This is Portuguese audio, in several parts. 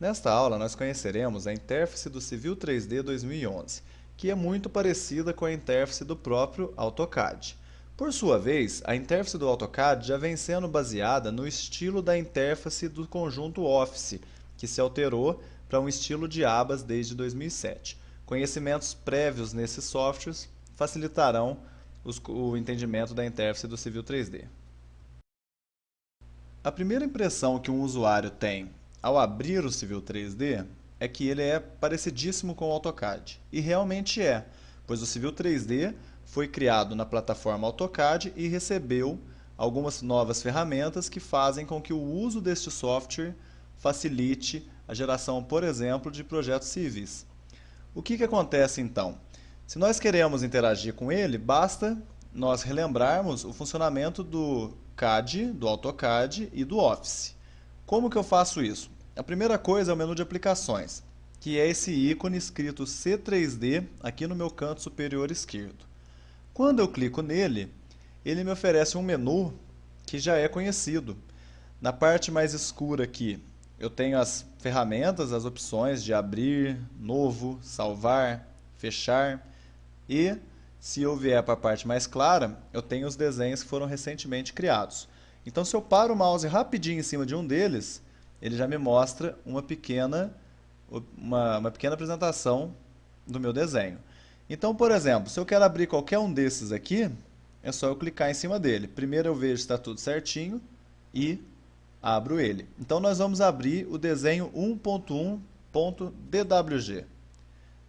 Nesta aula, nós conheceremos a interface do Civil 3D 2011, que é muito parecida com a interface do próprio AutoCAD. Por sua vez, a interface do AutoCAD já vem sendo baseada no estilo da interface do conjunto Office, que se alterou para um estilo de abas desde 2007. Conhecimentos prévios nesses softwares facilitarão o entendimento da interface do Civil 3D. A primeira impressão que um usuário tem ao abrir o Civil 3D é que ele é parecidíssimo com o AutoCAD. E realmente é, pois o Civil 3D foi criado na plataforma AutoCAD e recebeu algumas novas ferramentas que fazem com que o uso deste software facilite a geração, por exemplo, de projetos civis. O que acontece então? Se nós queremos interagir com ele, basta nós relembrarmos o funcionamento do CAD, do AutoCAD e do Office. Como que eu faço isso? A primeira coisa é o menu de aplicações, que é esse ícone escrito C3D aqui no meu canto superior esquerdo. Quando eu clico nele, ele me oferece um menu que já é conhecido. Na parte mais escura aqui, eu tenho as ferramentas, as opções de abrir, novo, salvar, fechar e, se eu vier para a parte mais clara, eu tenho os desenhos que foram recentemente criados. Então, se eu paro o mouse rapidinho em cima de um deles, ele já me mostra uma pequena apresentação do meu desenho. Então, por exemplo, se eu quero abrir qualquer um desses aqui, é só eu clicar em cima dele. Primeiro eu vejo se está tudo certinho e abro ele. Então, nós vamos abrir o desenho 1.1.dwg.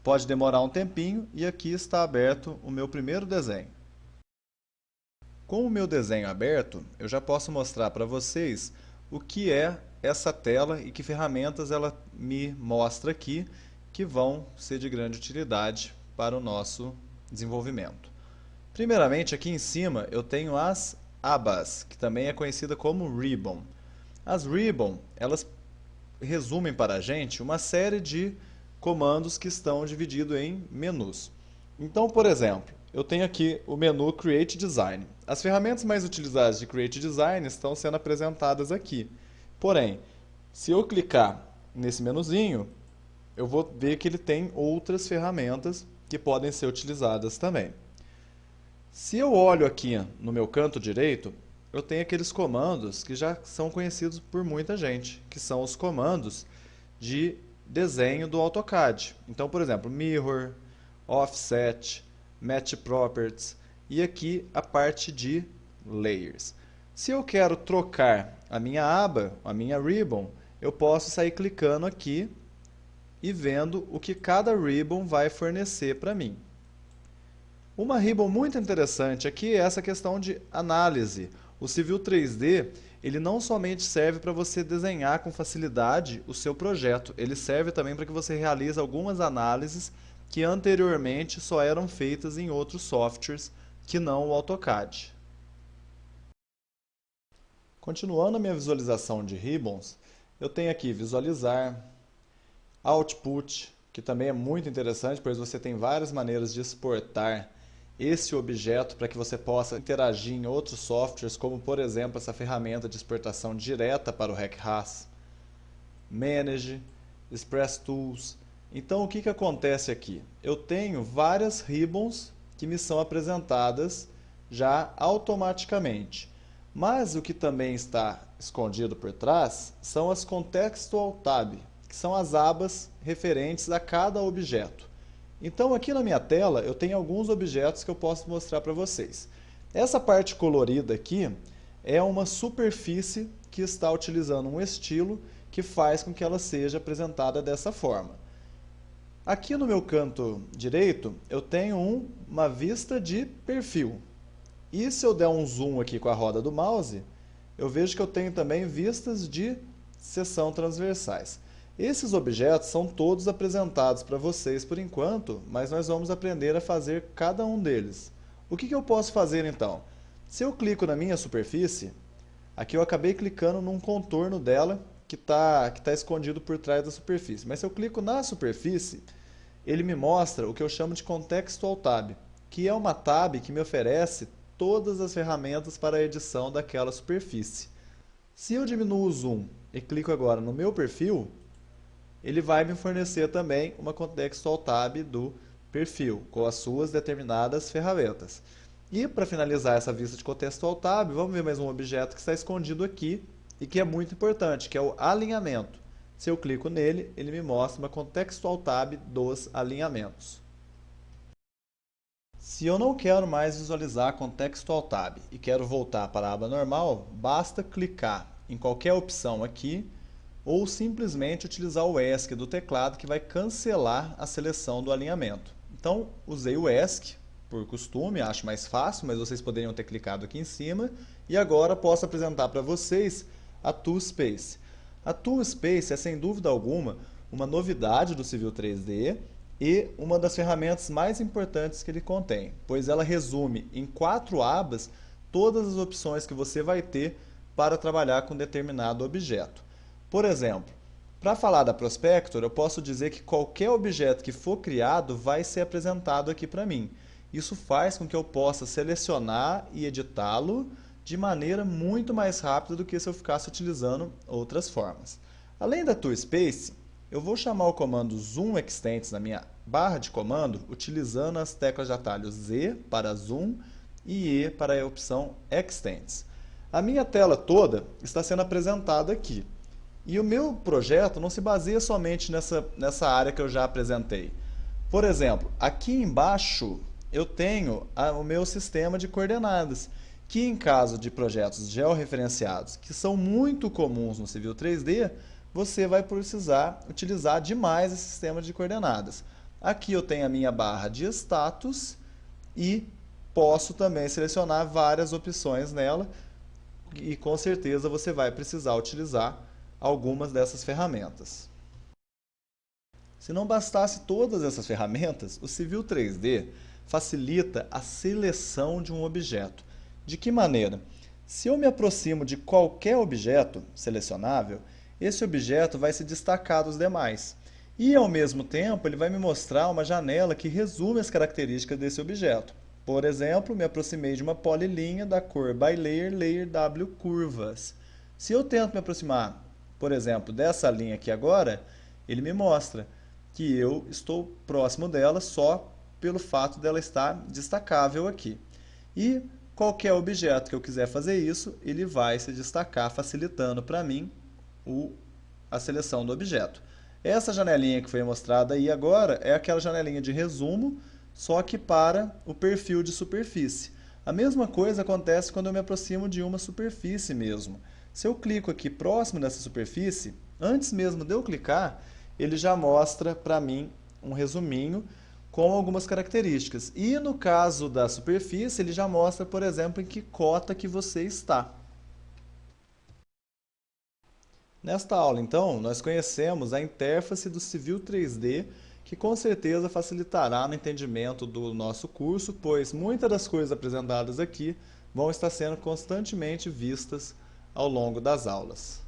Pode demorar um tempinho e aqui está aberto o meu primeiro desenho. Com o meu desenho aberto, eu já posso mostrar para vocês o que é essa tela e que ferramentas ela me mostra aqui que vão ser de grande utilidade para o nosso desenvolvimento. Primeiramente, aqui em cima eu tenho as abas, que também é conhecida como ribbon. As ribbon, elas resumem para a gente uma série de comandos que estão divididos em menus. Então, por exemplo, eu tenho aqui o menu Create Design. As ferramentas mais utilizadas de Create Design estão sendo apresentadas aqui. Porém, se eu clicar nesse menuzinho, eu vou ver que ele tem outras ferramentas que podem ser utilizadas também. Se eu olho aqui no meu canto direito, eu tenho aqueles comandos que já são conhecidos por muita gente, que são os comandos de desenho do AutoCAD. Então, por exemplo, Mirror, Offset, Match Properties e aqui a parte de Layers. Se eu quero trocar a minha aba, a minha ribbon, eu posso sair clicando aqui e vendo o que cada ribbon vai fornecer para mim. Uma ribbon muito interessante aqui é essa questão de análise. O Civil 3D, ele não somente serve para você desenhar com facilidade o seu projeto, ele serve também para que você realize algumas análises que anteriormente só eram feitas em outros softwares que não o AutoCAD. Continuando a minha visualização de ribbons, eu tenho aqui visualizar, output, que também é muito interessante, pois você tem várias maneiras de exportar esse objeto para que você possa interagir em outros softwares, como por exemplo essa ferramenta de exportação direta para o Hack-RAS, Manage, Express Tools. Então o que acontece aqui? Eu tenho várias ribbons que me são apresentadas já automaticamente. Mas o que também está escondido por trás são as Contextual Tab, que são as abas referentes a cada objeto. Então aqui na minha tela eu tenho alguns objetos que eu posso mostrar para vocês. Essa parte colorida aqui é uma superfície que está utilizando um estilo que faz com que ela seja apresentada dessa forma. Aqui no meu canto direito eu tenho uma vista de perfil. E se eu der um zoom aqui com a roda do mouse, eu vejo que eu tenho também vistas de seção transversais. Esses objetos são todos apresentados para vocês por enquanto, mas nós vamos aprender a fazer cada um deles. O que eu posso fazer então? Se eu clico na minha superfície, aqui eu acabei clicando num contorno dela que está escondido por trás da superfície. Mas se eu clico na superfície, ele me mostra o que eu chamo de Contextual Tab, que é uma tab que me oferece todas as ferramentas para a edição daquela superfície. Se eu diminuo o zoom e clico agora no meu perfil, ele vai me fornecer também uma Contextual Tab do perfil, com as suas determinadas ferramentas. E para finalizar essa vista de Contextual Tab, vamos ver mais um objeto que está escondido aqui e que é muito importante, que é o alinhamento. Se eu clico nele, ele me mostra uma Contextual Tab dos alinhamentos. Se eu não quero mais visualizar a Contextual Tab e quero voltar para a aba normal, basta clicar em qualquer opção aqui ou simplesmente utilizar o ESC do teclado que vai cancelar a seleção do alinhamento. Então, usei o ESC por costume, acho mais fácil, mas vocês poderiam ter clicado aqui em cima. E agora posso apresentar para vocês a Toolspace. A Toolspace é, sem dúvida alguma, uma novidade do Civil 3D e uma das ferramentas mais importantes que ele contém, pois ela resume em 4 abas todas as opções que você vai ter para trabalhar com determinado objeto. Por exemplo, para falar da Prospector, eu posso dizer que qualquer objeto que for criado vai ser apresentado aqui para mim. Isso faz com que eu possa selecionar e editá-lo de maneira muito mais rápida do que se eu ficasse utilizando outras formas. Além da Toolspace, eu vou chamar o comando Zoom Extents na minha barra de comando, utilizando as teclas de atalho Z para Zoom e E para a opção Extents. A minha tela toda está sendo apresentada aqui. E o meu projeto não se baseia somente nessa área que eu já apresentei. Por exemplo, aqui embaixo eu tenho o meu sistema de coordenadas, que em caso de projetos georreferenciados, que são muito comuns no Civil 3D, você vai precisar utilizar demais esse sistema de coordenadas. Aqui eu tenho a minha barra de status e posso também selecionar várias opções nela, e com certeza você vai precisar utilizar algumas dessas ferramentas. Se não bastasse todas essas ferramentas, o Civil 3D facilita a seleção de um objeto. De que maneira? Se eu me aproximo de qualquer objeto selecionável, esse objeto vai se destacar dos demais. E, ao mesmo tempo, ele vai me mostrar uma janela que resume as características desse objeto. Por exemplo, me aproximei de uma polilinha da cor by layer, layer W curvas. Se eu tento me aproximar, por exemplo, dessa linha aqui agora, ele me mostra que eu estou próximo dela só pelo fato dela estar destacável aqui. E qualquer objeto que eu quiser fazer isso, ele vai se destacar, facilitando para mim a seleção do objeto. Essa janelinha que foi mostrada aí agora é aquela janelinha de resumo, só que para o perfil de superfície. A mesma coisa acontece quando eu me aproximo de uma superfície mesmo. Se eu clico aqui próximo dessa superfície, antes mesmo de eu clicar, ele já mostra para mim um resuminho com algumas características. E no caso da superfície, ele já mostra, por exemplo, em que cota que você está. Nesta aula, então, nós conhecemos a interface do Civil 3D, que com certeza facilitará no entendimento do nosso curso, pois muitas das coisas apresentadas aqui vão estar sendo constantemente vistas ao longo das aulas.